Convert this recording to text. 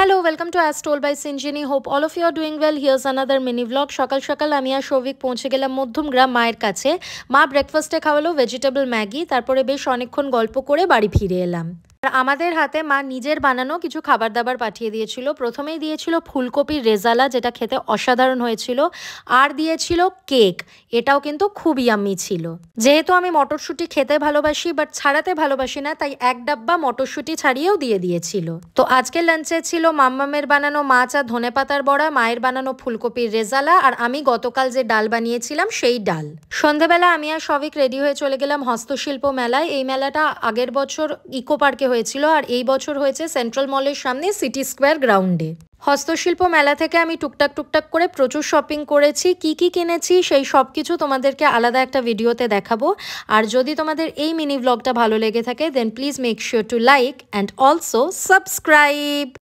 Hello, welcome to As Told by Sinjini. Hope all of you are doing well. Here's another mini vlog. সকাল সকাল আমি আর সৌভিক পৌঁছে গেলাম মধ্যমগ্রাম মায়ের কাছে। মা ব্রেকফাস্টে খাওয়ালো ভেজিটেবল ম্যাগি, তারপরে বেশ অনেকক্ষণ গল্প করে বাড়ি ফিরে এলাম। আর আমাদের হাতে মা নিজের বানানো কিছু খাবার দাবার পাঠিয়ে দিয়েছিল। প্রথমেই দিয়েছিল ফুলকপির রেজালা, যেটা খেতে অসাধারণ হয়েছিল, আর দিয়েছিল কেক। এটাও কিন্তু খুব ইয়াম্মি ছিল। যেহেতু আমি মটরশুঁটি খেতে ভালোবাসি বাট ছাড়াতে ভালোবাসি না, তাই এক ডাব্বা মটরশুঁটি ছাড়িয়েও দিয়ে দিয়েছিল। তো আজকে লাঞ্চে ছিল মাম্মামের বানানো মাছ আর ধনেপাতার বড়া, মায়ের বানানো ফুলকপির রেজালা, আর আমি গতকাল যে ডাল বানিয়েছিলাম সেই ডাল। সন্ধেবেলা আমি আর সৌভিক রেডি হয়ে চলে গেলাম হস্তশিল্প মেলায়। এই মেলাটা আগের বছর ইকো পার্কে হয়েছিল আর এই বছর হয়েছে সেন্ট্রাল মলের সামনে সিটি স্কোয়ার গ্রাউন্ডে। হস্তশিল্প মেলা থেকে আমি টুকটাক করে প্রচুর শপিং করেছি। কি কিনেছি সেই সব কিছু তোমাদেরকে আলাদা একটা ভিডিওতে দেখাবো। আর যদি তোমাদের এই মিনি ব্লগটা ভালো লেগে থাকে then please make sure to like and also subscribe.